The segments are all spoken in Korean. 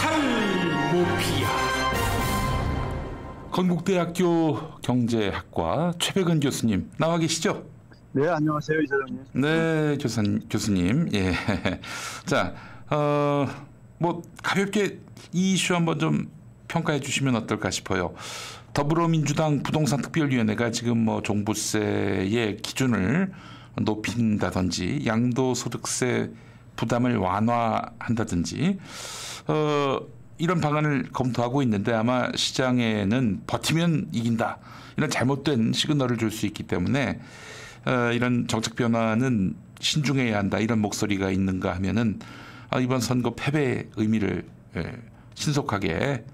탈모피아. 건국대학교 경제학과 최백은 교수님 나와 계시죠? 네, 안녕하세요, 이사장님. 네, 교수님. 예. 자, 뭐 가볍게 이 이슈 한번 좀 평가해 주시면 어떨까 싶어요. 더불어민주당 부동산특별위원회가 지금 뭐 종부세의 기준을 높인다든지 양도소득세 부담을 완화한다든지 이런 방안을 검토하고 있는데 아마 시장에는 버티면 이긴다 이런 잘못된 시그널을 줄 수 있기 때문에 이런 정책 변화는 신중해야 한다 이런 목소리가 있는가 하면은 이번 선거 패배의 의미를 신속하게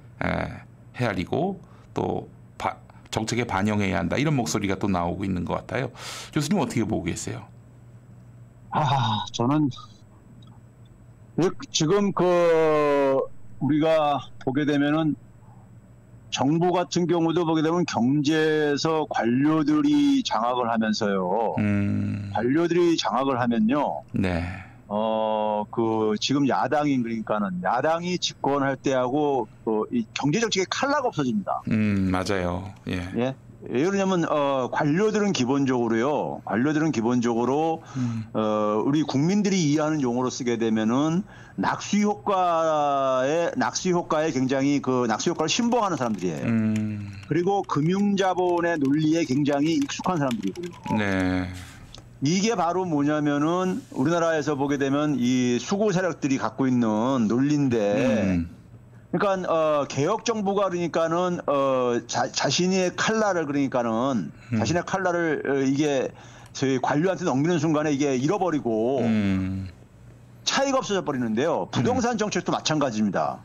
헤아리고 또 정책에 반영해야 한다 이런 목소리가 또 나오고 있는 것 같아요. 교수님 어떻게 보고 계세요? 저는 지금 우리가 보게 되면은 정부 같은 경우도 보게 되면 경제에서 관료들이 장악을 하면서요. 관료들이 장악을 하면요. 네. 지금 그러니까는 야당이 집권할 때하고 이 경제 정책의 칼라가 없어집니다. 맞아요. 예. 예. 왜 그러냐면 관료들은 기본적으로 우리 국민들이 이해하는 용어로 쓰게 되면은 낙수 효과에 굉장히 낙수 효과를 신봉하는 사람들이에요. 그리고 금융자본의 논리에 굉장히 익숙한 사람들이고요. 네. 이게 바로 뭐냐면은 우리나라에서 보게 되면 이 수구 세력들이 갖고 있는 논리인데 그러니까 개혁 정부가 그러니까는 자신의 칼날을 자신의 칼날을 이게 저희 관료한테 넘기는 순간에 이게 잃어버리고 차이가 없어져 버리는데요. 부동산 정책도 마찬가지입니다.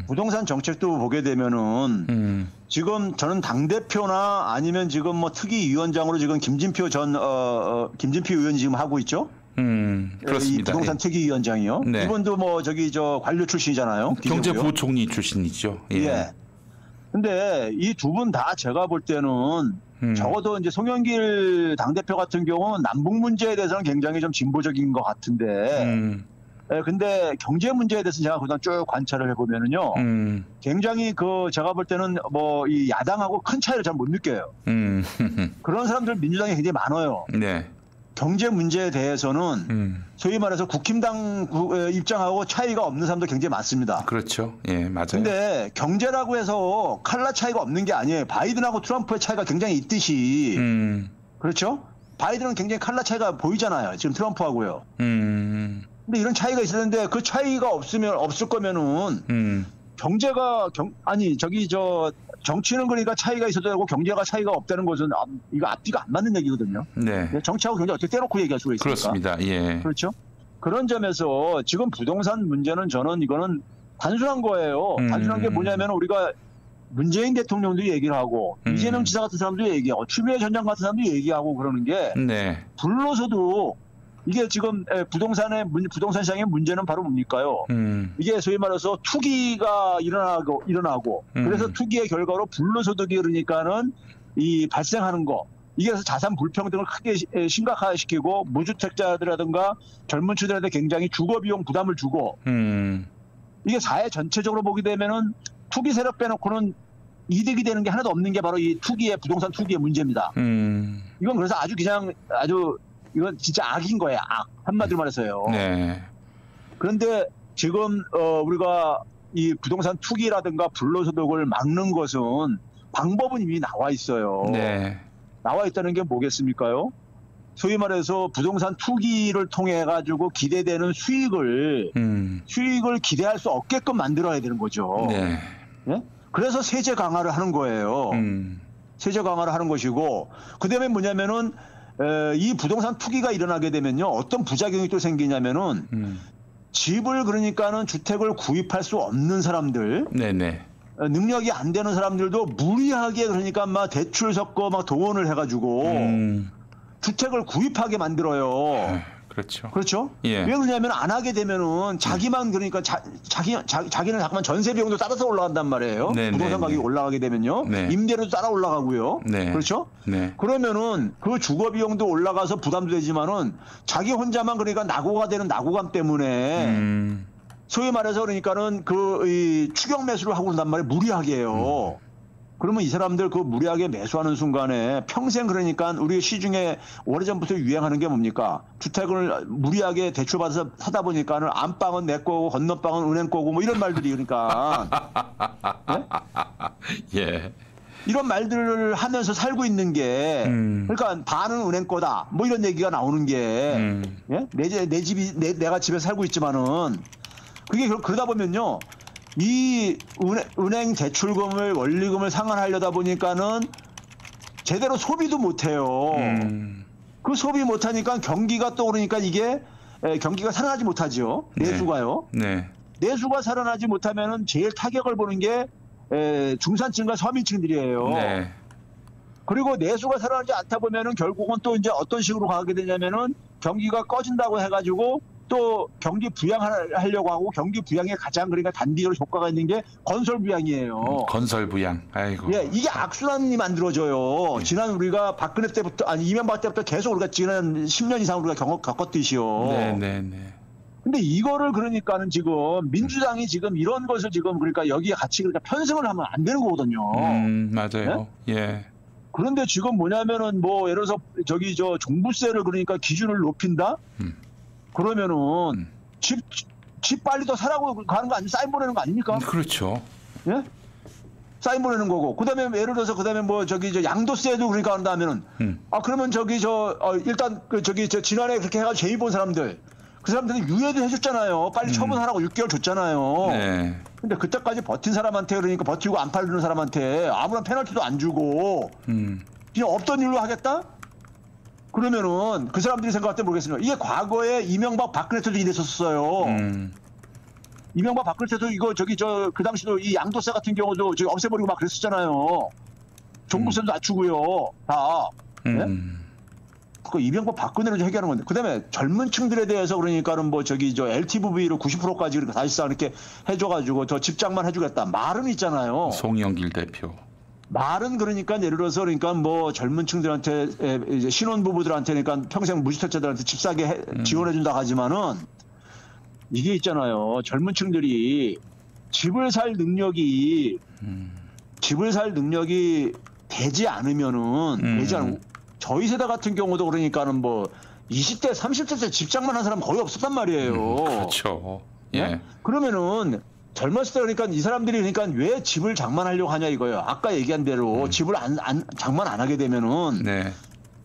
부동산 정책도 보게 되면은 지금 저는 당 대표나 아니면 지금 뭐 특위위원장으로 지금 김진표 의원이 지금 하고 있죠. 그렇습니다. 이 부동산 특위위원장이요. 네. 이분도 뭐 관료 출신이잖아요. 경제부총리 출신이죠. 예. 예. 근데 이 두 분 다 제가 볼 때는 적어도 이제 송영길 당대표 같은 경우는 남북 문제에 대해서는 굉장히 좀 진보적인 것 같은데 예, 근데 경제 문제에 대해서 제가 그동안 쭉 관찰을 해보면은요. 굉장히 제가 볼 때는 뭐 이 야당하고 큰 차이를 잘 못 느껴요. 그런 사람들 민주당에 굉장히 많아요. 네. 경제 문제에 대해서는 소위 말해서 국힘당 입장하고 차이가 없는 사람도 굉장히 많습니다. 그렇죠. 예, 맞아요. 근데 경제라고 해서 칼라 차이가 없는 게 아니에요. 바이든하고 트럼프의 차이가 굉장히 있듯이. 그렇죠? 바이든은 굉장히 칼라 차이가 보이잖아요. 지금 트럼프하고요. 근데 이런 차이가 있었는데 그 차이가 없을 거면은 정치는 그러니까 차이가 있어도 되고 경제가 차이가 없다는 것은 이거 앞뒤가 안 맞는 얘기거든요. 네. 정치하고 경제 어떻게 떼놓고 얘기할 수가 있습니까? 그렇습니다. 예. 그렇죠. 그런 점에서 지금 부동산 문제는 저는 이거는 단순한 거예요. 단순한 게 뭐냐면 우리가 문재인 대통령도 얘기를 하고 이재명 지사 같은 사람도 얘기하고 추미애 전장 같은 사람도 얘기하고 그러는 게 불로서도 이게 지금 부동산 시장의 문제는 바로 뭡니까요? 이게 소위 말해서 투기가 일어나고 그래서 투기의 결과로 불로소득이 그러니까는 발생하는 거. 이게 그래서 자산 불평등을 크게 심각화시키고 무주택자들이라든가 젊은 층들한테 굉장히 주거비용 부담을 주고 이게 사회 전체적으로 보게 되면은 투기 세력 빼놓고는 이득이 되는 게 하나도 없는 게 바로 이 부동산 투기의 문제입니다. 이건 그래서 이건 진짜 악인 거예요. 악. 한마디로 말해서요. 네. 그런데 지금 우리가 이 부동산 투기라든가 불로소득을 막는 것은 방법은 이미 나와 있어요. 네. 나와 있다는 게 뭐겠습니까요? 소위 말해서 부동산 투기를 통해 가지고 기대되는 수익을 기대할 수 없게끔 만들어야 되는 거죠. 네. 네? 그래서 세제 강화를 하는 거예요. 세제 강화를 하는 것이고 그다음에 뭐냐면은 이 부동산 투기가 일어나게 되면요. 어떤 부작용이 또 생기냐면은 집을 그러니까는 주택을 구입할 수 없는 사람들 네네. 능력이 안 되는 사람들도 무리하게 그러니까 막 대출 섞고 막 동원을 해가지고 주택을 구입하게 만들어요. 그렇죠. 그렇죠? 예. 왜 그러냐면 안 하게 되면은 자기만 그러니까 자기는 잠깐만 전세 비용도 따라서 올라간단 말이에요. 네, 부동산 네, 가격이 네. 올라가게 되면요. 네. 임대료도 따라 올라가고요. 네. 그렇죠? 네. 그러면은 그 주거 비용도 올라가서 부담도 되지만은 자기 혼자만 그러니까 낙오가 되는 낙오감 때문에 소위 말해서 그러니까는 이 추격 매수를 하고 그런단 말이에요. 무리하게요. 그러면 이 사람들 그 무리하게 매수하는 순간에 평생 그러니까 우리 시중에 오래전부터 유행하는 게 뭡니까? 주택을 무리하게 대출받아서 사다 보니까는 안방은 내 거고 건너방은 은행 거고 뭐 이런 말들이 그러니까. 네? 예. 이런 말들을 하면서 살고 있는 게 그러니까 반은 은행 거다 뭐 이런 얘기가 나오는 게 예? 내 집이 내가 집에 살고 있지만은 그게 그러다 보면요. 이 은행 대출금을 원리금을 상환하려다 보니까는 제대로 소비도 못해요. 그 소비 못하니까 경기가 또 그러니까 이게 경기가 살아나지 못하죠. 내수가요. 네. 내수가 살아나지 못하면은 제일 타격을 보는 게 중산층과 서민층들이에요. 네. 그리고 내수가 살아나지 않다 보면은 결국은 또 이제 어떤 식으로 가게 되냐면은 경기가 꺼진다고 해가지고 또 경기 부양하려고 하고 경기 부양에 가장 그러니까 단기적으로 효과가 있는 게 건설 부양이에요. 건설 부양. 아이고. 예, 이게 악순환이 만들어져요. 지난 우리가 박근혜 때부터 아니 이명박 때부터 계속 우리가 지난 10년 이상 우리가 겪었듯이요. 네네네. 근데 이거를 그러니까는 지금 민주당이 지금 이런 것을 지금 그러니까 여기에 같이 그러니까 편승을 하면 안 되는 거거든요. 맞아요. 네? 예. 그런데 지금 뭐냐면은 뭐 예를 들어서 저기 저 종부세를 그러니까 기준을 높인다? 그러면은 집 빨리 더 사라고 가는 거 아니에요? 사인 보내는 거 아닙니까? 그렇죠. 예? 사인 보내는 거고. 그다음에 예를 들어서 그다음에 뭐 저기 저 양도세도 그러니까 한다면은 그러면 저기 일단 저기 지난해 그렇게 해가지고 제의 본 사람들 그 사람들은 유예도 해줬잖아요. 빨리 처분하라고 6개월 줬잖아요. 네. 근데 그때까지 버틴 사람한테 그러니까 버티고 안 팔리는 사람한테 아무런 페널티도 안 주고 그냥 없던 일로 하겠다? 그러면은 그 사람들이 생각할 때 모르겠습니다. 이게 과거에 이명박 박근혜 때도 이랬었어요. 이명박 박근혜 때도 이거 저기 그 당시도 이 양도세 같은 경우도 저기 없애버리고 막 그랬었잖아요. 종부세도 낮추고요. 다. 네? 그 이명박 박근혜로 해결하는 건데. 그다음에 젊은 층들에 대해서 그러니까는 뭐 저기 LTV로 90%까지 그러니까 사실상 이렇게 해줘가지고 저 집장만 해주겠다. 말은 있잖아요. 송영길 대표. 말은 그러니까 예를 들어서 그러니까 뭐 젊은 층들한테 이제 신혼부부들한테 그러니까 평생 무주택자들한테 집 사게 지원해준다 하지만은 이게 있잖아요. 젊은 층들이 집을 살 능력이 되지 않으면은 저희 세대 같은 경우도 그러니까는 뭐 20대 30대 때 집장만 한 사람 거의 없었단 말이에요. 그렇죠. 예. 네? 그러면은 젊었을 때 그러니까 이 사람들이 그러니까 왜 집을 장만하려고 하냐 이거예요. 아까 얘기한 대로 집을 장만 안 하게 되면은 네.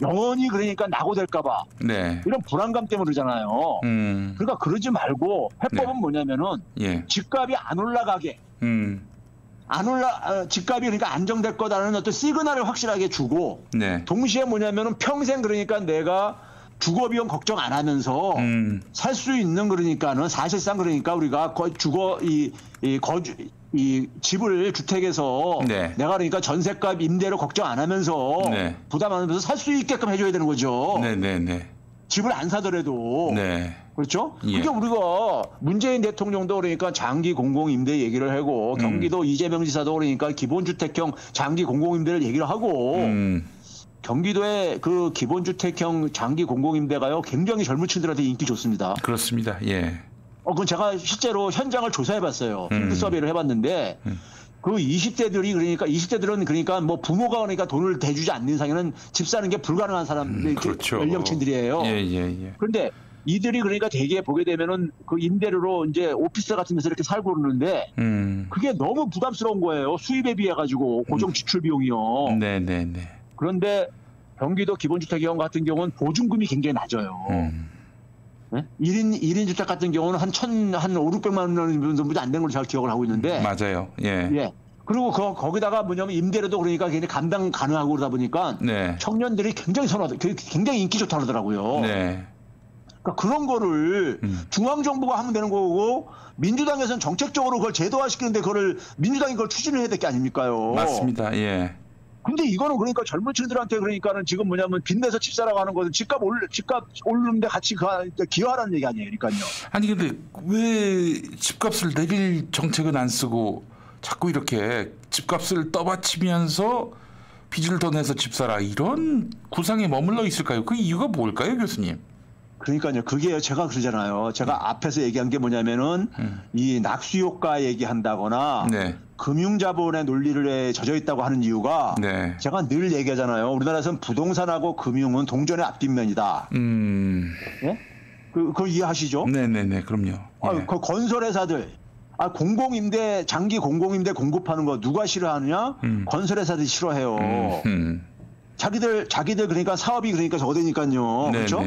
영원히 그러니까 낙오될까봐 네. 이런 불안감 때문에 그러잖아요. 그러니까 그러지 말고 해법은 네. 뭐냐면은 예. 집값이 안 올라가게 집값이 그러니까 안정될 거다라는 어떤 시그널을 확실하게 주고 네. 동시에 뭐냐면은 평생 그러니까 내가 주거 비용 걱정 안 하면서 살 수 있는 그러니까는 사실상 그러니까 우리가 이 집을 주택에서 네. 내가 그러니까 전세값 임대료 걱정 안 하면서 네. 부담 안 하면서 살 수 있게끔 해줘야 되는 거죠. 네네네. 집을 안 사더라도. 네. 그렇죠? 예. 그게 우리가 문재인 대통령도 그러니까 장기 공공임대 얘기를 하고 경기도 이재명 지사도 그러니까 기본주택형 장기 공공임대를 얘기를 하고 경기도의 그 기본주택형 장기 공공임대가요 굉장히 젊은 층들한테 인기 좋습니다. 그렇습니다. 예. 그건 제가 실제로 현장을 조사해봤어요. 필드 서베이를 해봤는데 그 20대들은 그러니까 뭐 부모가 그러니까 돈을 대주지 않는 이상에는 집 사는 게 불가능한 사람들 그렇죠. 연령층들이에요. 예. 그런데 이들이 그러니까 대개 보게 되면은 그 임대료로 이제 오피스 같은 데서 이렇게 살고 그러는데 그게 너무 부담스러운 거예요. 수입에 비해 가지고 고정 지출 비용이요. 네네네. 그런데 경기도 기본주택형 같은 경우는 보증금이 굉장히 낮아요. 네? 1인 주택 같은 경우는 한 5, 600만 원 정도 안 되는 걸로 잘 기억을 하고 있는데. 맞아요. 예. 예. 그리고 거기다가 뭐냐면 임대료도 그러니까 굉장히 감당 가능하고 그러다 보니까 네. 청년들이 굉장히 굉장히 인기 좋다 그러더라고요. 네. 그러니까 그런 거를 중앙정부가 하면 되는 거고 민주당에서는 정책적으로 그걸 제도화시키는데 그걸 민주당이 그걸 추진을 해야 될 게 아닙니까요? 맞습니다. 예. 근데 이거는 그러니까 젊은 층들한테 그러니까는 지금 뭐냐면 빚내서 집 사라고 하는 것은 집값 오르는데 같이 기여하라는 얘기 아니에요. 그러니까요. 아니 근데 왜 집값을 내릴 정책은 안 쓰고 자꾸 이렇게 집값을 떠받치면서 빚을 더 내서 집 사라 이런 구상에 머물러 있을까요? 그 이유가 뭘까요, 교수님? 그러니까요. 그게 제가 그러잖아요. 제가 앞에서 얘기한 게 뭐냐면은 이 낙수효과 얘기한다거나 네. 금융자본의 논리를 젖어 있다고 하는 이유가 네. 제가 늘 얘기하잖아요. 우리나라에서는 부동산하고 금융은 동전의 앞뒷면이다. 예? 그거 이해하시죠? 네네네. 그럼요. 예. 그 건설회사들, 장기 공공임대 공급하는 거 누가 싫어하느냐? 건설회사들이 싫어해요. 자기들 그러니까 사업이 그러니까 저거되니까요. 그렇죠?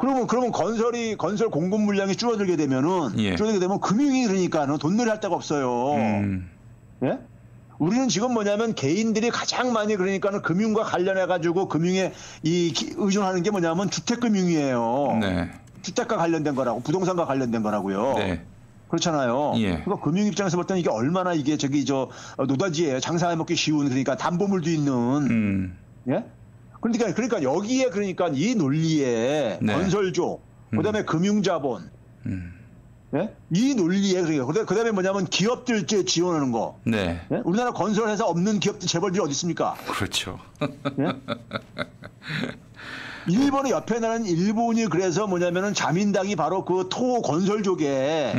그러면 건설 공급 물량이 줄어들게 되면은 금융이 그러니까는 돈놀이 할 데가 없어요. 예? 우리는 지금 뭐냐면 개인들이 가장 많이 그러니까는 금융과 관련해 가지고 금융에 의존하는 게 뭐냐면 주택금융이에요. 네. 주택과 관련된 거라고, 부동산과 관련된 거라고요. 네. 그렇잖아요. 예. 그러니까 금융 입장에서 볼 때는 이게 얼마나 이게 노다지예요. 장사해 먹기 쉬운, 그러니까 담보물도 있는. 예? 그러니까 여기에 그러니까 이 논리에 네. 건설조, 그다음에 금융자본, 예? 이 논리에 그다음에 뭐냐면 기업들 지원하는 거. 네. 예? 우리나라 건설회사 없는 기업들 재벌들이 어디 있습니까? 그렇죠. 예? 일본의 옆에 나는 일본이 그래서 뭐냐면은 자민당이 바로 그 토 건설족에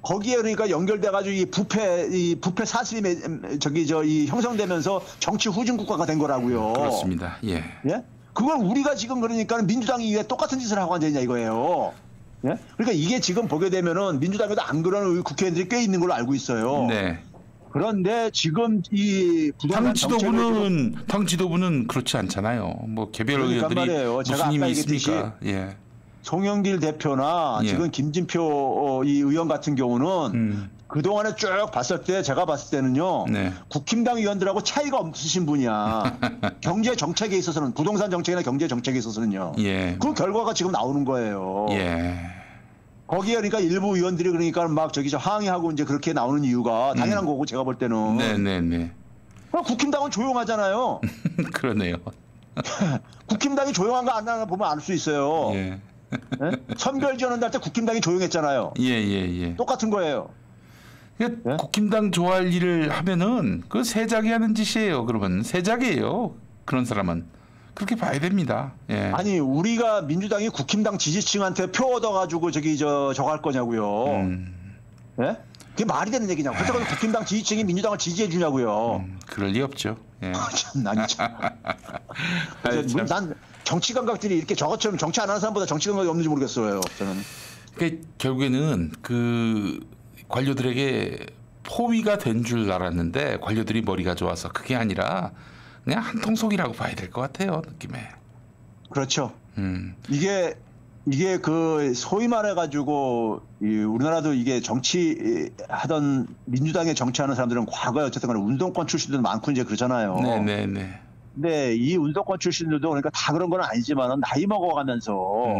거기에 그러니까 연결돼가지고 이 부패 사슬이 이 형성되면서 정치 후진 국가가 된 거라고요. 그렇습니다. 예. 예? 그걸 우리가 지금 그러니까 민주당이 왜 똑같은 짓을 하고 앉아있냐 이거예요. 예? 그러니까 이게 지금 보게 되면은 민주당에도 안 그러는 국회의원들이 꽤 있는 걸로 알고 있어요. 네. 그런데 지금 이 부동산 당 지도부는 그렇지 않잖아요. 뭐 개별 의원들이 무슨 힘이 있습니까? 예. 송영길 대표나 지금 김진표 이 의원 같은 경우는 그동안에 쭉 봤을 때 제가 봤을 때는요. 네. 국힘당 의원들하고 차이가 없으신 분이야. 경제 정책에 있어서는 부동산 정책이나 경제 정책에 있어서는요. 예. 그 결과가 지금 나오는 거예요. 예. 거기에 그러니까 일부 의원들이 그러니까 막 항의하고 이제 그렇게 나오는 이유가 당연한 거고 제가 볼 때는. 네네네. 국힘당은 조용하잖아요. 그러네요. 국힘당이 조용한 거 안 하나 보면 알 수 있어요. 예. 예? 선별지원을 할 때 국힘당이 조용했잖아요. 예. 똑같은 거예요. 그러니까 국힘당 좋아할 일을 하면은 그 세작이 하는 짓이에요. 그러면 세작이에요. 그런 사람은. 그렇게 봐야 됩니다. 예. 아니 우리가 민주당이 국힘당 지지층한테 표 얻어가지고 저거 할 거냐고요. 예? 그게 말이 되는 얘기냐고. 그렇다고 국힘당 지지층이 민주당을 지지해 주냐고요. 그럴 리 없죠. 예. 난 정치 감각들이 이렇게 저것처럼 정치 안 하는 사람보다 정치 감각이 없는지 모르겠어요. 저는. 그러니까 결국에는 그 관료들에게 포위가 된 줄 알았는데 관료들이 머리가 좋아서 그게 아니라 그냥 한통속이라고 봐야 될 것 같아요. 느낌에. 그렇죠. 이게 그 소위 말해가지고 우리나라도 이게 정치하던 민주당에 정치하는 사람들은 과거에 어쨌든 간에 운동권 출신들도 많고 이제 그러잖아요. 네네네. 근데 이 운동권 출신들도 그러니까 다 그런 건 아니지만은 나이 먹어가면서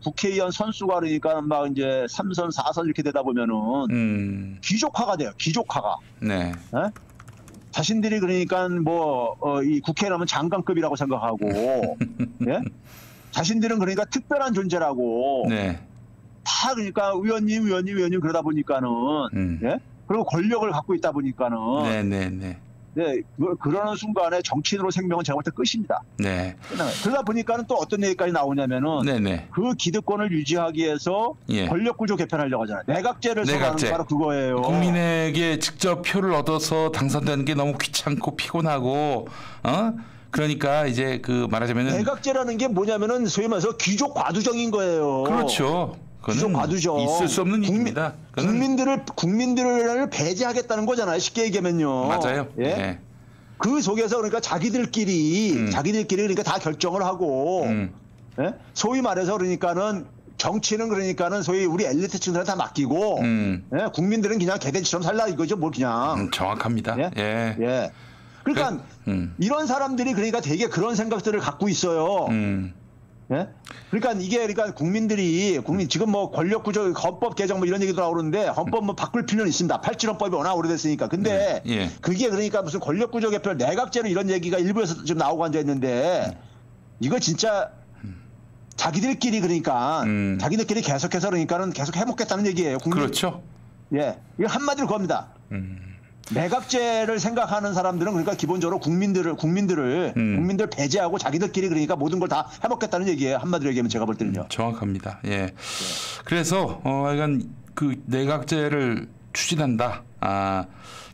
국회의원 선수가 그러니까 막 이제 3선, 4선 이렇게 되다 보면은 귀족화가 돼요. 귀족화가. 네. 네? 자신들이 그러니까 이 국회라면 장관급이라고 생각하고, 예? 자신들은 그러니까 특별한 존재라고, 네. 다 그러니까 의원님 그러다 보니까는, 예? 그리고 권력을 갖고 있다 보니까는, 네네네. 네, 그러는 순간에 정치인으로 생명은 제가 볼 때 끝입니다. 네. 그러다 보니까는 또 어떤 얘기까지 나오냐면은, 네네. 그 기득권을 유지하기 위해서 권력구조 개편하려고 하잖아요. 내각제를 써가는 게 바로 그거예요. 국민에게 직접 표를 얻어서 당선되는 게 너무 귀찮고 피곤하고, 그러니까 이제 그 말하자면은 내각제라는 게 뭐냐면은 소위 말해서 귀족 과두정인 거예요. 그렇죠. 귀족 과두정. 있을 수 없는 일입니다. 국민들을 배제하겠다는 거잖아요. 쉽게 얘기하면요. 맞아요. 예? 네. 그 속에서 그러니까 자기들끼리 그러니까 다 결정을 하고, 예? 소위 말해서 그러니까는 정치는 그러니까는 소위 우리 엘리트층들한테 다 맡기고, 예? 국민들은 그냥 개돼지처럼 살라 이거죠. 뭐 그냥. 정확합니다. 예. 예. 그러니까 이런 사람들이 그러니까 되게 그런 생각들을 갖고 있어요. 예? 그러니까 이게 국민들이 지금 뭐 권력구조 헌법 개정 뭐 이런 얘기도 나오는데 헌법 뭐 바꿀 필요는 있습니다. 87헌법이 워낙 오래됐으니까. 근데 그게 그러니까 무슨 권력구조 개편 내각제로 이런 얘기가 일부에서 지금 나오고 앉아 있는데 이거 진짜 자기들끼리 그러니까 자기들끼리 계속해서 그러니까는 계속 해먹겠다는 얘기예요. 그렇죠. 예. 이거 한마디로 그겁니다. 매각제를 생각하는 사람들은 그러니까 기본적으로 국민들 배제하고 자기들끼리 그러니까 모든 걸 다 해먹겠다는 얘기예요. 한마디로 얘기하면 제가 볼 때는요. 정확합니다. 예. 그래서 약간 그 내각제를 추진한다.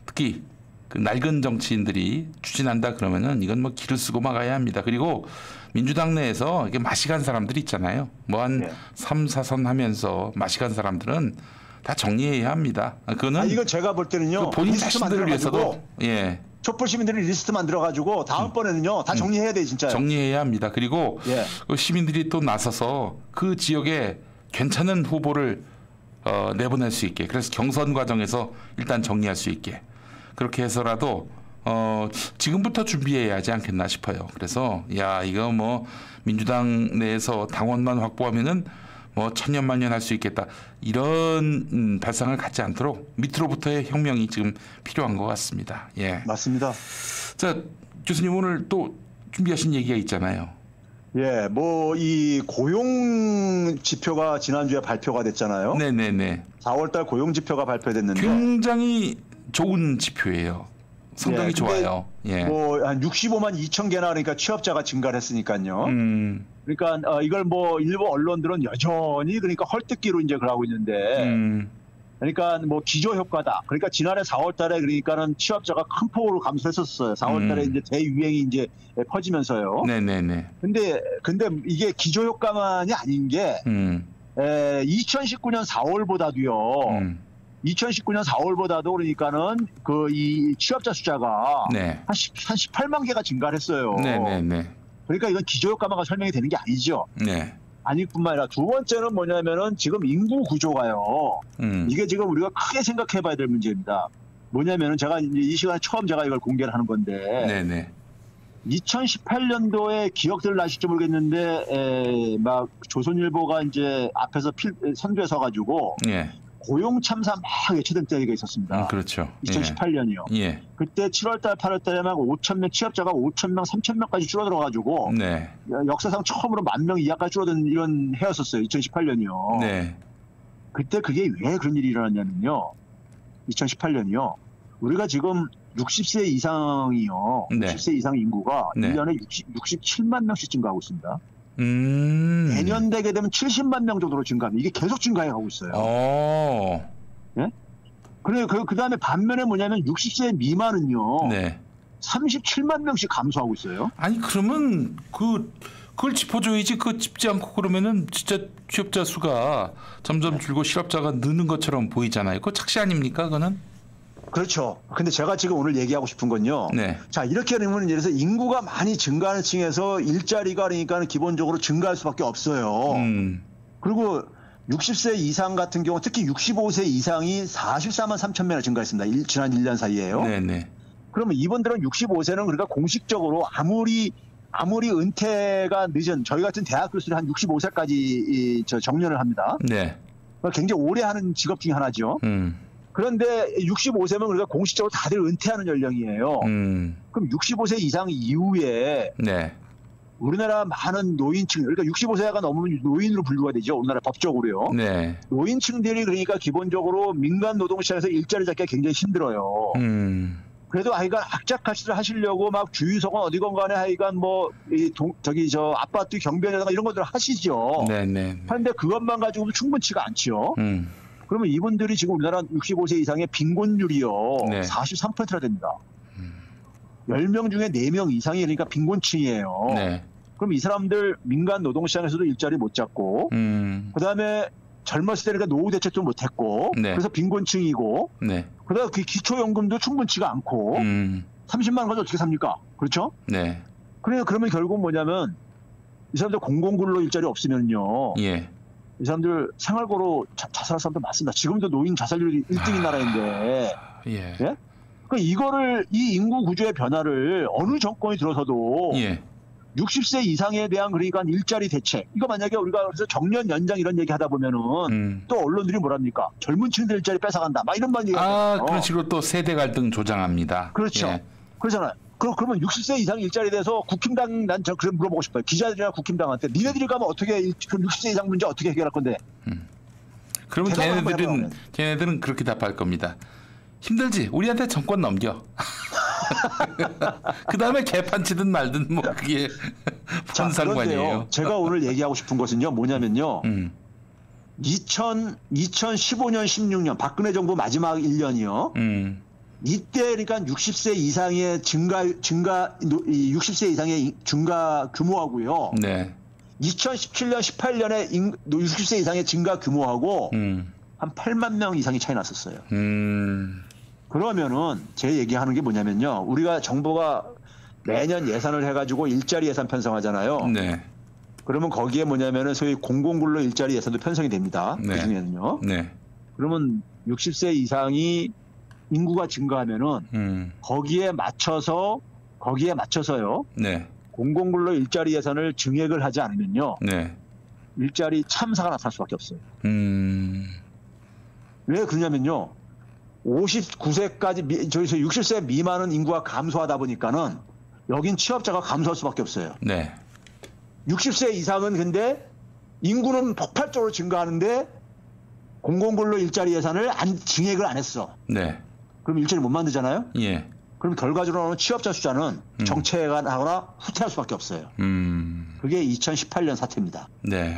특히 그 낡은 정치인들이 추진한다 그러면은 이건 뭐 기를 쓰고 막아야 합니다. 그리고 민주당 내에서 이게 마시간 사람들이 있잖아요. 뭐 한 3, 4선 하면서 마시간 사람들은 다 정리해야 합니다. 그거는 이건 제가 볼 때는요. 그 본인 자신들을 위해서도 촛불 시민들이 리스트 만들어가지고 다음번에는요 다 정리해야 돼 진짜. 정리해야 합니다. 그리고 그 시민들이 또 나서서 그 지역에 괜찮은 후보를 내보낼 수 있게. 그래서 경선 과정에서 일단 정리할 수 있게. 그렇게 해서라도 지금부터 준비해야 하지 않겠나 싶어요. 그래서 이거 뭐 민주당 내에서 당원만 확보하면은 뭐 천년만년 할 수 있겠다 이런 발상을 갖지 않도록 밑으로부터의 혁명이 지금 필요한 것 같습니다. 예, 맞습니다. 자, 교수님 오늘 또 준비하신 얘기가 있잖아요. 예, 뭐 이 고용 지표가 지난주에 발표가 됐잖아요. 네네네. 4월달 고용 지표가 발표됐는데 굉장히 좋은 지표예요. 성적이 좋아요. 예. 뭐 한 65만 2천 개나 그러니까 취업자가 증가를 했으니까요. 그러니까 이걸 뭐 일부 언론들은 여전히 그러니까 헐뜯기로 이제 그러고 있는데 그러니까 뭐 기저 효과다. 그러니까 지난해 4월달에 그러니까는 취업자가 큰 폭으로 감소했었어요. 4월달에 이제 대유행이 이제 퍼지면서요. 네네네. 근데 이게 기저 효과만이 아닌 게 2019년 4월보다도요. 2019년 4월보다도 그러니까는 그 이 취업자 숫자가 한 18만 개가 증가를 했어요. 네네네. 그러니까 이건 기저효과만 설명이 되는 게 아니죠. 네. 아닐 뿐만 아니라 두 번째는 뭐냐면은 지금 인구 구조가요. 이게 지금 우리가 크게 생각해 봐야 될 문제입니다. 뭐냐면은 제가 이제 이 시간에 처음 제가 이걸 공개를 하는 건데. 네네. 2018년도에 기억들 나실지 모르겠는데 막 조선일보가 이제 앞에서 선두에 서가지고 고용 참사 막 외쳐댄 때가 있었습니다. 그렇죠. 2018년이요. 예. 그때 7월달, 8월달에 막 5,000명 취업자가 5,000명, 3,000명까지 줄어들어가지고 역사상 처음으로 10,000명 이하까지 줄어든 이런 해였었어요. 2018년이요. 네. 그때 그게 왜 그런 일이 일어났냐면요. 2018년이요. 우리가 지금 60세 이상이요. 60세 이상 인구가 1년에 67만 명씩 증가하고 있습니다. 내년 되게 되면 70만 명 정도로 증가합니다. 이게 계속 증가해 가고 있어요. 예? 그래, 그 다음에 반면에 뭐냐면 60세 미만은요. 37만 명씩 감소하고 있어요. 아니, 그러면 그걸 짚어줘야지. 그거 짚지 않고 그러면은 진짜 취업자 수가 점점 줄고 실업자가 느는 것처럼 보이잖아요. 그거 착시 아닙니까, 그거는? 그렇죠. 근데 제가 지금 오늘 얘기하고 싶은 건요. 자, 이렇게 되면 예를 들어서 인구가 많이 증가하는 층에서 일자리가 그러니까 기본적으로 증가할 수밖에 없어요. 그리고 60세 이상 같은 경우 특히 65세 이상이 44만 3천 명이나 증가했습니다. 지난 1년 사이에요. 그러면 이분들은 65세는 그러니까 공식적으로 아무리 은퇴가 늦은 저희 같은 대학 교수들이 한 65세까지 정년을 합니다. 굉장히 오래 하는 직업 중에 하나죠. 그런데 65세면 우리가 공식적으로 다들 은퇴하는 연령이에요. 그럼 65세 이상 이후에 우리나라 많은 노인층, 그러니까 65세가 넘으면 노인으로 분류가 되죠. 우리나라 법적으로요. 노인층들이 그러니까 기본적으로 민간 노동시장에서 일자리 잡기가 굉장히 힘들어요. 그래도 하여간 악착같이를 하시려고 막 주유소건 어디건 간에 하여간 뭐 아파트 경비원이라든가 이런 것들을 하시죠. 그런데 그것만 가지고도 충분치가 않죠. 그러면 이분들이 지금 우리나라 65세 이상의 빈곤율이요. 43%나 됩니다. 10명 중에 4명 이상이 그러니까 빈곤층이에요. 그럼 이 사람들 민간 노동시장에서도 일자리 못 잡고 그다음에 젊었을 때니까 노후 대책도 못했고 그래서 빈곤층이고 그다음에 그 기초연금도 충분치가 않고 30만 원 가지고 어떻게 삽니까? 그렇죠? 그러면 결국 뭐냐면 이 사람들 공공근로 일자리 없으면요. 이 사람들 생활고로 자살할 사람도 많습니다. 지금도 노인 자살률이 1등인 나라인데. 그러니까 이 인구 구조의 변화를 어느 정권이 들어서도 60세 이상에 대한 그러니까 일자리 대책. 이거 만약에 우리가 그래서 정년 연장 이런 얘기 하다 보면은 또 언론들이 뭐랍니까? 젊은 층들 일자리 뺏어간다. 막 이런 말 얘기하잖아요. 그런 식으로 또 세대 갈등 조장합니다. 그렇죠. 그러잖아요. 그러면 60세 이상 일자리에 대해서 국힘당 난 저 그래 물어보고 싶어요. 기자들이나 국힘당한테 니네들이 가면 어떻게 60세 이상 문제 어떻게 해결할 건데? 그러면 걔네들은 그렇게 답할 겁니다. 힘들지. 우리한테 정권 넘겨. 그 다음에 개판치든 말든 뭐 그게 자, 뭔 상관이에요. 그런데요. 제가 오늘 얘기하고 싶은 것은요. 뭐냐면요. 2015년, 16년 박근혜 정부 마지막 1년이요. 이때 그러니까 60세 이상의 이 60세 이상의 증가 규모하고요. 네. 2017년, 18년에 60세 이상의 증가 규모하고 한 8만 명 이상이 차이 났었어요. 그러면은 제 얘기하는 게 뭐냐면요. 우리가 정부가 매년 예산을 해가지고 일자리 예산 편성하잖아요. 네. 그러면 거기에 뭐냐면은 소위 공공근로 일자리 예산도 편성이 됩니다. 네. 그중에는요. 네. 그러면 60세 이상이 인구가 증가하면은 거기에 맞춰서요. 네. 공공근로 일자리 예산을 증액을 하지 않으면요. 네. 일자리 참사가 나타날 수밖에 없어요. 왜 그러냐면요. 59세까지 저기서 60세 미만은 인구가 감소하다 보니까는 여긴 취업자가 감소할 수밖에 없어요. 네. 60세 이상은 근데 인구는 폭발적으로 증가하는데 공공근로 일자리 예산을 증액을 안 했어. 네. 그럼 일자리 못 만들잖아요. 예. 그럼 결과적으로는 취업자 숫자는 정체가 나거나 후퇴할 수밖에 없어요. 그게 2018년 사태입니다. 네.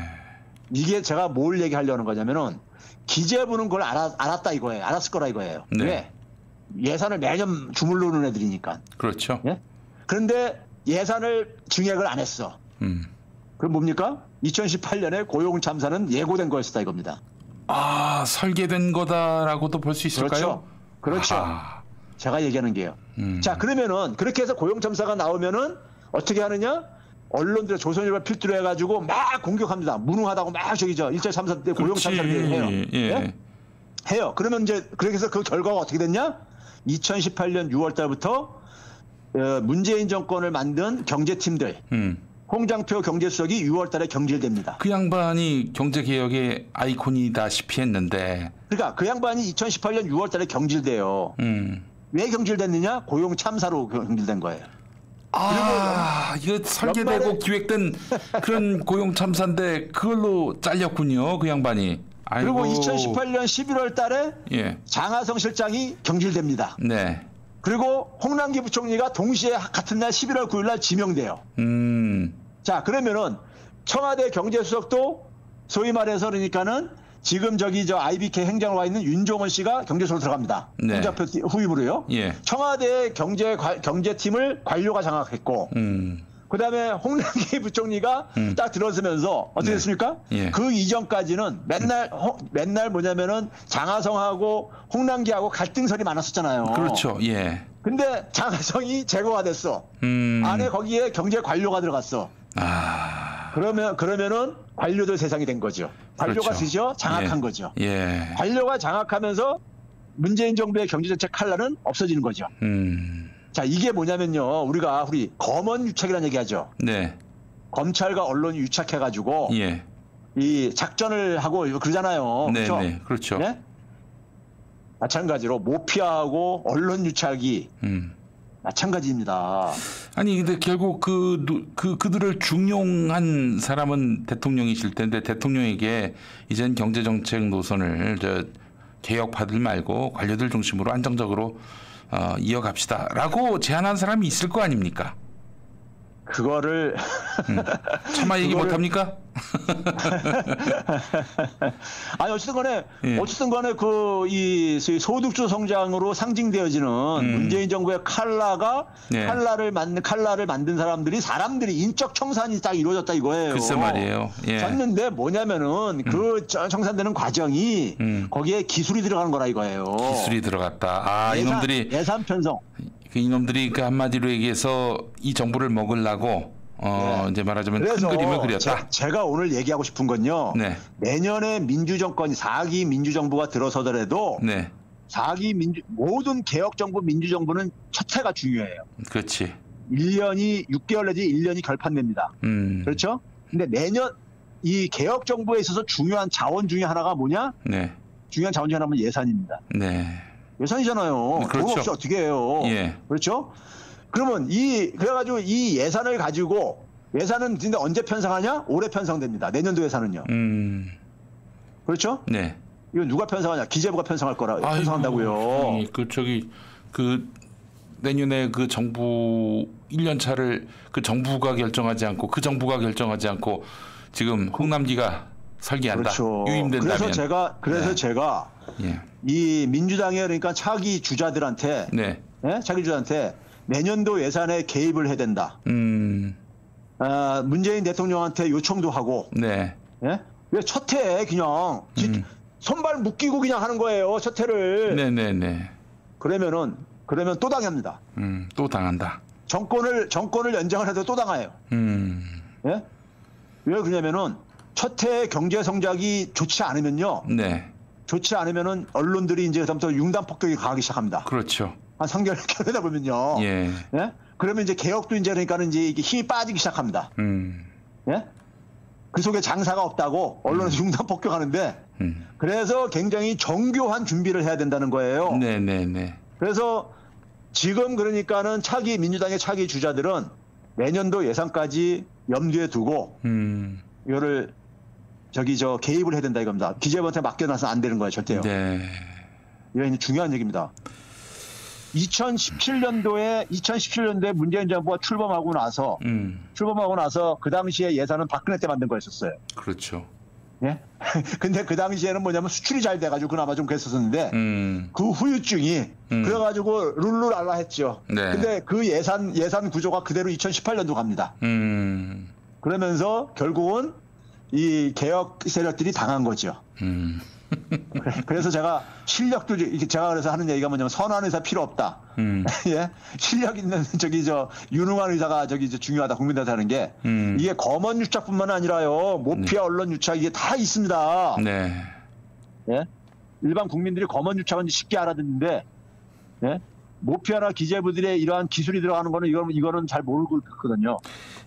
이게 제가 뭘 얘기하려는 거냐면은 기재부는 그걸 알았다 이거예요. 알았을 거라 이거예요. 네. 왜? 예산을 매년 주물러 놓는 애들이니까. 그렇죠. 예? 그런데 예산을 증액을 안 했어. 그럼 뭡니까? 2018년에 고용 참사는 예고된 거였다 이겁니다. 아, 설계된 거다라고도 볼 수 있을까요? 그렇죠. 아하. 제가 얘기하는 게요. 자, 그러면은 그렇게 해서 고용 참사가 나오면은 어떻게 하느냐? 언론들 조선일보 필두로 해가지고 막 공격합니다. 무능하다고 막 저기죠. 일자리 참사 때 고용 참사를 해요. 예. 예? 해요. 그러면 이제 그렇게 해서 그 결과가 어떻게 됐냐? 2018년 6월 달부터 문재인 정권을 만든 경제팀들 홍장표 경제수석이 6월 달에 경질됩니다. 그 양반이 경제개혁의 아이콘이다시피 했는데. 그러니까 그 양반이 2018년 6월 달에 경질돼요. 왜 경질됐느냐? 고용 참사로 경질된 거예요. 아, 이거 설계되고 기획된 그런 고용 참사인데 그걸로 잘렸군요, 그 양반이. 아이고. 그리고 2018년 11월 달에 예. 장하성 실장이 경질됩니다. 네. 그리고 홍남기 부총리가 동시에 같은 날 11월 9일 날 지명돼요. 자, 그러면은 청와대 경제수석도 소위 말해서 그러니까는 지금 저기 저 IBK 행장으로 와 있는 윤종원 씨가 경제수석으로 들어갑니다. 네. 홍장표 후임으로요. 예. 청와대 경제팀을 관료가 장악했고 그다음에 홍남기 부총리가 딱 들어서면서 어떻게 네. 됐습니까? 예. 그 이전까지는 맨날 뭐냐면은 장하성하고 홍남기하고 갈등설이 많았었잖아요. 그렇죠. 예. 근데 장하성이 제거가 됐어. 안에 거기에 경제 관료가 들어갔어. 아. 그러면은 관료들 세상이 된 거죠. 관료가 그렇죠. 드디어 장악한 예. 거죠. 예. 관료가 장악하면서 문재인 정부의 경제정책 칼날은 없어지는 거죠. 자, 이게 뭐냐면요. 우리 검언 유착이라는 얘기하죠. 네. 검찰과 언론이 유착해가지고 예. 이 작전을 하고 그러잖아요. 네, 그렇죠? 네. 그렇죠. 네? 마찬가지로 모피아하고 언론 유착이 마찬가지입니다. 아니 근데 결국 그들을 중용한 사람은 대통령이실 텐데 대통령에게 이젠 경제 정책 노선을 개혁파들 말고 관료들 중심으로 안정적으로 이어갑시다라고 제안한 사람이 있을 거 아닙니까? 그거를 차마 얘기 못합니까? 아니 어쨌든 간에 예. 이 소득주 성장으로 상징되어지는 문재인 정부의 네. 칼날을 만든 사람들이 인적 청산이 딱 이루어졌다 이거예요. 글쎄 말이에요. 예. 졌는데 뭐냐면은 그 청산되는 과정이 거기에 기술이 들어가는 거라 이거예요. 기술이 들어갔다. 아, 이놈들이 예산 편성. 이놈들이 그 한마디로 얘기해서 이 정부를 먹으려고 네. 이제 말하자면 큰 그래서 그림을 그렸다. 제가 오늘 얘기하고 싶은 건요. 네. 내년에 민주정권이 4기 민주정부가 들어서더라도 네. 모든 개혁정부 민주정부는 첫 해가 중요해요. 그렇지. 6개월 내지 1년이 결판됩니다. 그렇죠? 근데 내년 이 개혁정부에 있어서 중요한 자원 중에 하나가 뭐냐? 네. 중요한 자원 중에 하나는 예산입니다. 네. 예산이잖아요. 그렇죠. 돈 없이 어떻게 해요? 예. 그렇죠? 그러면 그래가지고 이 예산을 가지고 예산은 근데 언제 편성하냐? 올해 편성됩니다. 내년도 예산은요. 음. 그렇죠? 네. 이거 누가 편성하냐? 기재부가 편성할 거라 아이고, 편성한다고요. 아니, 그 내년에 그 정부 1년 차를 그 정부가 결정하지 않고 지금 홍남기가 설계한다. 그렇죠. 유임된다면. 그래서 제가 예. 이 민주당의 그러니까 차기 주자들한테 네. 예? 차기 주자한테 내년도 예산에 개입을 해야 된다. 문재인 대통령한테 요청도 하고. 네. 예? 왜 첫 해에 그냥 손발 묶이고 그냥 하는 거예요. 첫 해를. 네네네. 그러면 또 당합니다. 또 당한다. 정권을 연장을 해도 또 당해요. 예? 왜 그러냐면은 첫 해 경제 성장이 좋지 않으면요. 네. 좋지 않으면은 언론들이 이제 그다음부터 융단 폭격이 가기 시작합니다. 그렇죠. 한 3개월 견디다 보면요. 예. 예? 그러면 이제 개혁도 이제 그러니까는 이제 이게 힘이 빠지기 시작합니다. 예? 그 속에 장사가 없다고 언론에서 융단 폭격하는데 그래서 굉장히 정교한 준비를 해야 된다는 거예요. 네네네. 그래서 지금 그러니까는 민주당의 차기 주자들은 내년도 예산까지 염두에 두고 이거를 개입을 해야 된다 이겁니다. 기재부한테 맡겨놔서 안 되는 거예요, 절대요. 네. 이건 중요한 얘기입니다. 2017년도에 문재인 정부가 출범하고 나서 그 당시에 예산은 박근혜 때 만든 거였었어요. 그렇죠. 예? 근데 그 당시에는 뭐냐면 수출이 잘 돼가지고 그나마 좀 그랬었는데 그 후유증이 그래가지고 룰루랄라 했죠. 네. 근데 그 예산 구조가 그대로 2018년도 갑니다. 그러면서 결국은 이 개혁 세력들이 당한 거죠. 그래서 제가 그래서 하는 얘기가 뭐냐면 선한 의사 필요 없다. 예? 실력 있는 유능한 의사가 중요하다. 국민들한테 하는 게 이게 검언 유착뿐만 아니라요. 모피아 언론 유착 이게 다 있습니다. 네. 예? 일반 국민들이 검언 유착은 쉽게 알아듣는데 예? 모피아나 기재부들의 이러한 기술이 들어가는 거는 이거는 잘 모르고 있거든요.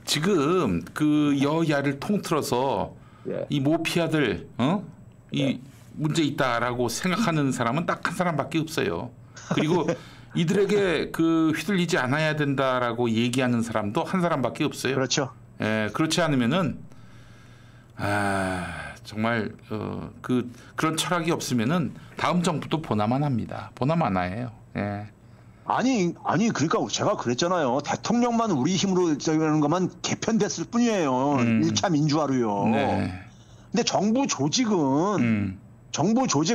지금 그 여야를 통틀어서 예. 이 모피아들 이 문제 있다라고 생각하는 사람은 딱 한 사람밖에 없어요. 그리고 이들에게 그 휘둘리지 않아야 된다라고 얘기하는 사람도 한 사람밖에 없어요. 그렇죠. 예, 그렇지 않으면은 정말 그런 철학이 없으면은 다음 정부도 보나마납니다. 보나마나예요. 예. 아니 그러니까 제가 그랬잖아요. 대통령만 우리 힘으로 하는 것만 개편됐을 뿐이에요. 1차 민주화로요. 네. 근데 정부 조직은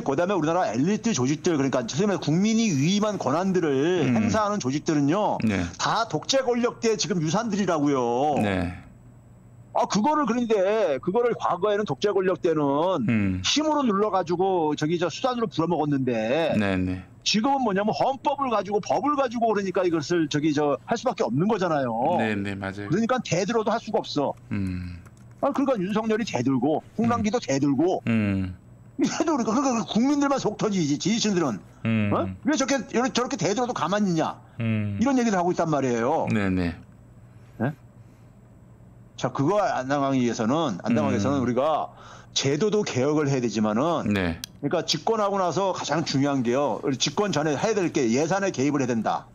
그다음에 우리나라 엘리트 조직들 그러니까 국민이 위임한 권한들을 행사하는 조직들은요. 네. 다 독재 권력대 지금 유산들이라고요. 네. 그거를 과거에는 독재 권력 때는 힘으로 눌러가지고 수단으로 불어먹었는데 네네. 지금은 뭐냐면 헌법을 가지고 법을 가지고 그러니까 이것을 할 수밖에 없는 거잖아요. 네네 맞아요. 그러니까 대들어도 할 수가 없어. 그러니까 윤석열이 대들고 홍남기도 대들고 그러니까 국민들만 속 터지지 지지층들은 왜 저렇게 대들어도 가만히 있냐 이런 얘기를 하고 있단 말이에요. 네네. 네? 자, 그거 안 당하기 위해서는 우리가 제도도 개혁을 해야 되지만은 네. 그러니까 집권하고 나서 가장 중요한 게요. 집권 전에 해야 될 게 예산에 개입을 해야 된다.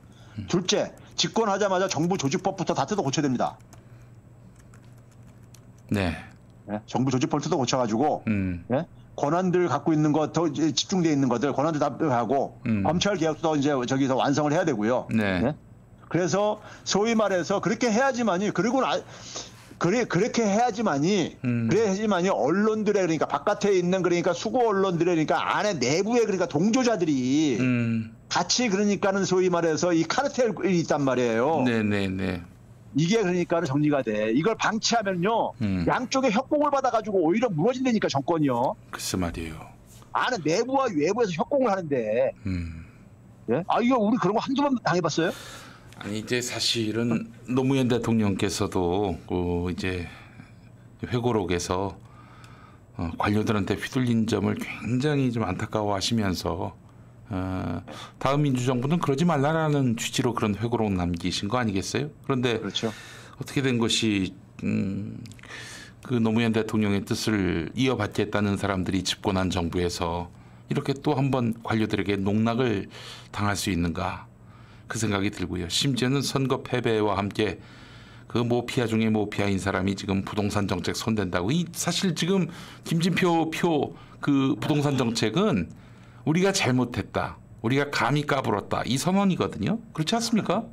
둘째, 집권하자마자 정부 조직법부터 다 뜯어 고쳐야 됩니다. 네. 네? 정부 조직법을 뜯어 고쳐가지고 네? 권한들 갖고 있는 것 더 집중되어 있는 것들 권한들 다 하고 검찰 개혁도 이제 저기서 완성을 해야 되고요. 네. 네? 그래서 소위 말해서 그렇게 해야지만이 그렇게 해야지만이 언론들의 그러니까 바깥에 있는 그러니까 수고 언론들의 그러니까 안에 내부에 그러니까 동조자들이 같이 그러니까는 소위 말해서 이 카르텔이 있단 말이에요. 네네네. 이게 그러니까 정리가 돼. 이걸 방치하면요 양쪽에 협공을 받아가지고 오히려 무너진다니까 정권이요. 글쎄 말이에요. 안에 내부와 외부에서 협공을 하는데. 예? 이거 우리 그런 거 한두 번 당해봤어요? 아니 이제 사실은 노무현 대통령께서도 이제 회고록에서 관료들한테 휘둘린 점을 굉장히 좀 안타까워하시면서 다음 민주정부는 그러지 말라라는 취지로 그런 회고록 남기신 거 아니겠어요? 그런데 그렇죠. 어떻게 된 것이 그 노무현 대통령의 뜻을 이어받겠다는 사람들이 집권한 정부에서 이렇게 또 한 번 관료들에게 농락을 당할 수 있는가? 그 생각이 들고요. 심지어는 선거 패배와 함께 그 모피아 중에 모피아인 사람이 지금 부동산 정책 손댄다고. 이 사실 지금 김진표 그 부동산 정책은 우리가 잘못했다, 우리가 감히 까불었다, 이 선언이거든요. 그렇지 않습니까?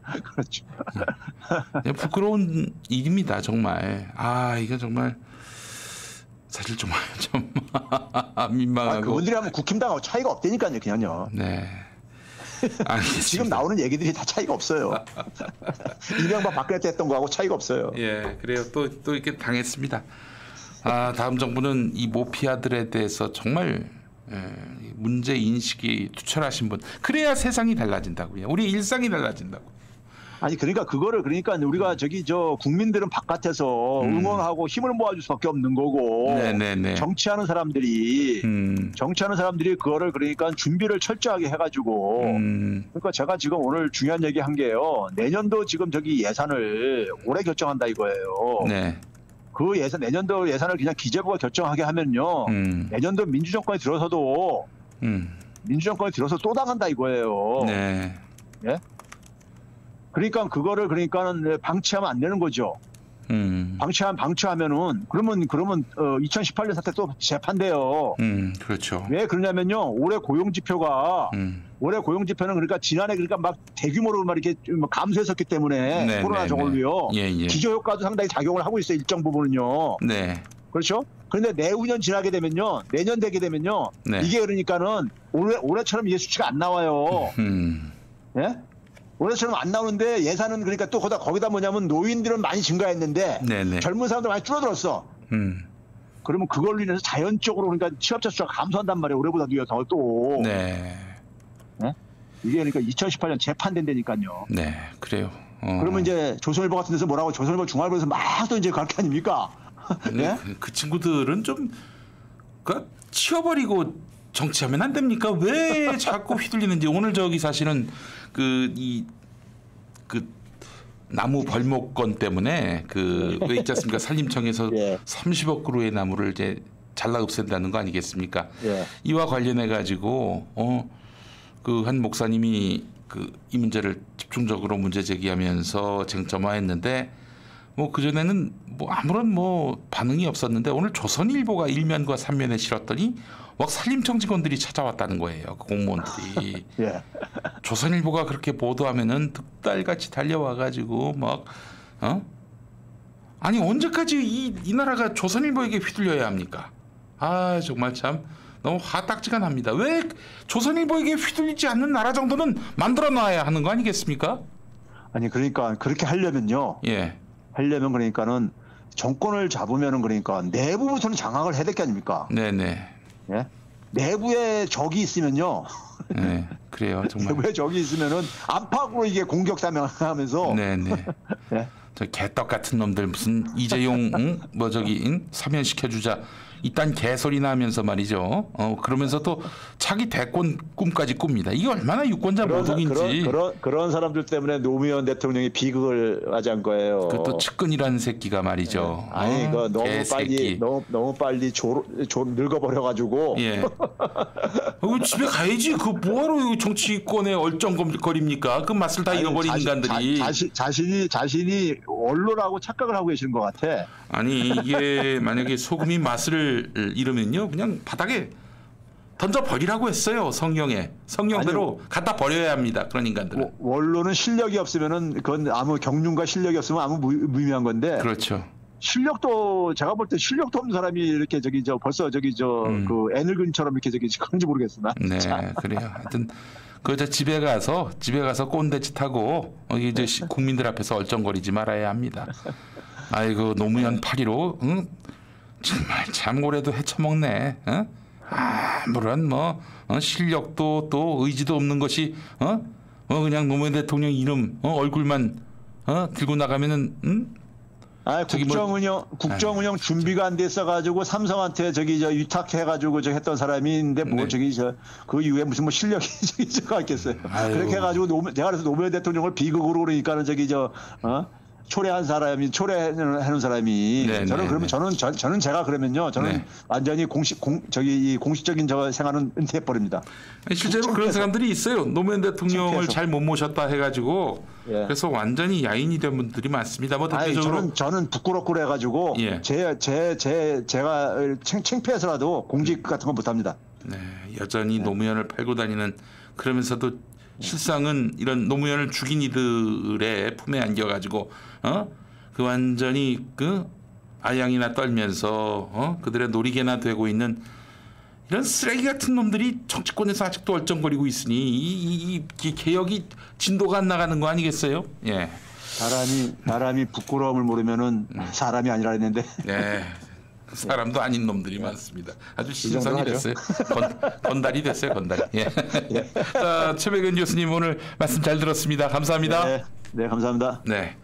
그렇죠. 부끄러운 일입니다, 정말. 이거 정말 사실 좀 민망하고. 그분들이 하면 국힘당하고 차이가 없다니까요, 그냥요. 네. 알겠습니다. 지금 나오는 얘기들이 다 차이가 없어요. 이명박 박근혜 때 했던 거하고 차이가 없어요. 예, 그래요. 또 이렇게 당했습니다. 다음 정부는 이 모피아들에 대해서 정말 문제 인식이 투철하신 분, 그래야 세상이 달라진다고요. 우리 일상이 달라진다고. 아니 그러니까 그거를 그러니까 우리가 국민들은 바깥에서 응원하고 힘을 모아줄 수밖에 없는 거고. 네네네. 정치하는 사람들이 그거를 그러니까 준비를 철저하게 해가지고. 그러니까 제가 지금 오늘 중요한 얘기 한 게요. 내년도 지금 예산을 올해 결정한다 이거예요. 네. 그 내년도 예산을 그냥 기재부가 결정하게 하면요. 내년도 민주정권이 들어서도 또 당한다 이거예요. 네. 예? 그러니까 그거를 방치하면 안 되는 거죠. 방치하면은 그러면 2018년 사태 또 재판돼요. 그렇죠. 왜 그러냐면요. 올해 고용지표는 그러니까 지난해 막 대규모로 이렇게 감소했었기 때문에 네, 코로나 네, 저걸로요. 네. 예. 기저효과도 상당히 작용을 하고 있어요. 일정 부분은요. 네. 그렇죠? 그런데 내후년 지나게 되면요. 내년 되게 되면요. 네. 이게 그러니까는 올해처럼 이게 수치가 안 나와요. 예? 올해처럼 안 나오는데 예산은 그러니까 또 거기다 뭐냐면 노인들은 많이 증가했는데 네네. 젊은 사람들 많이 줄어들었어. 그러면 그걸로 인해서 자연적으로 그러니까 취업자 수가 감소한단 말이에요. 올해보다도요. 또. 네. 네? 이게 그러니까 2018년 재판된다니까요. 네, 그래요. 그러면 이제 조선일보 같은 데서 뭐라고 조선일보 중앙일보에서 막 또 이제 그렇게 아닙니까? 네? 그 친구들은 좀 치워버리고 정치하면 안 됩니까? 왜 자꾸 휘둘리는지. 오늘 사실은 그 나무 벌목건 때문에 왜 있지 않습니까? 산림청에서 예. 30억 그루의 나무를 이제 잘라 없앤다는 거 아니겠습니까? 예. 이와 관련해 가지고 그 한 목사님이 이 문제를 집중적으로 문제 제기하면서 쟁점화했는데 그전에는 아무런 반응이 없었는데 오늘 조선일보가 1면과 3면에 실었더니 막 산림청 직원들이 찾아왔다는 거예요. 그 공무원들이. 예. 조선일보가 그렇게 보도하면은 득달같이 달려와가지고 아니 언제까지 이 나라가 조선일보에게 휘둘려야 합니까? 정말 참 너무 화딱지가 납니다. 왜 조선일보에게 휘둘리지 않는 나라 정도는 만들어 놔야 하는 거 아니겠습니까? 아니 그러니까 그렇게 하려면요. 예. 하려면 그러니까는 정권을 잡으면은 그러니까 내부부터는 장악을 해야 될 게 아닙니까? 네네. 예? 내부에 적이 있으면요. 네, 그래요. 정말. 내부에 적이 있으면은 안팎으로 이게 공격사명하면서. 네네. 예? 저 개떡 같은 놈들 무슨 이재용 사면 시켜주자 이딴 개소리나 하면서 말이죠. 그러면서 또 차기 대권 꿈까지 꿉니다. 이게 얼마나 유권자 모독인지. 그런 사람들 때문에 노무현 대통령이 비극을 맞이한 거예요. 그것도 측근이라는 새끼가 말이죠. 네. 아니 이거 너무 빨리 늙어버려가지고. 예. 집에 가야지. 그 뭐하러 정치권에 얼쩡거립니까? 그 맛을 다 잃어버린 인간들이. 자신이 언론하고 착각을 하고 계시는 것 같아. 아니 이게 만약에 소금이 맛을 잃으면요 그냥 바닥에 던져 버리라고 했어요. 성령대로 갖다 버려야 합니다. 그런 인간들은. 원로는 실력이 없으면은 그건 아무 경륜과 실력이 없으면 아무 무의미한 건데. 그렇죠. 실력도 제가 볼 때 실력도 없는 사람이 이렇게 벌써 그 애늙은처럼 이렇게 그런지 모르겠어 나. 네, 그래요. 하여튼 집에 가서 꼰대짓 하고 이제 국민들 앞에서 얼쩡거리지 말아야 합니다. 아이고 노무현 8.15 정말 참 올해도 헤쳐먹네. 아무런 실력도 또 의지도 없는 것이 그냥 노무현 대통령 이름 얼굴만 들고 나가면은 국정운영 준비가 안 됐어가지고 삼성한테 위탁해가지고 했던 사람인데 네. 그 이후에 무슨 실력이 있겠어요. 그렇게 해가지고 내가 그래서 노무현 대통령을 비극으로 그러니까는 초래한 사람이 초래하는 사람이 네, 저는 네, 그러면 네. 저는 제가 그러면요 저는 네. 완전히 공식적인 저 생활은 은퇴해 버립니다. 실제로 그런 창피해서. 사람들이 있어요. 노무현 대통령을 창피해서. 잘 못 모셨다 해가지고 예. 그래서 완전히 야인이 된 분들이 많습니다. 뭐 아니, 대표적으로 저는 부끄럽고 그래가지고 예. 제가 창피해서라도 공직 같은 거 못합니다. 네, 여전히 노무현을 팔고 다니는 그러면서도 실상은 이런 노무현을 죽인 이들의 품에 안겨가지고 그 완전히 그 아양이나 떨면서 그들의 놀이개나 되고 있는 이런 쓰레기 같은 놈들이 정치권에서 아직도 얼쩡거리고 있으니 이 개혁이 진도가 안 나가는 거 아니겠어요? 예. 사람이 부끄러움을 모르면은 사람이 아니라 했는데. 네. 사람도 아닌 놈들이 많습니다. 아주 정도는 신선이 하죠. 됐어요. 건달이 됐어요, 건달. 예. 자, 최백은 교수님 오늘 말씀 잘 들었습니다. 감사합니다. 네, 감사합니다. 네.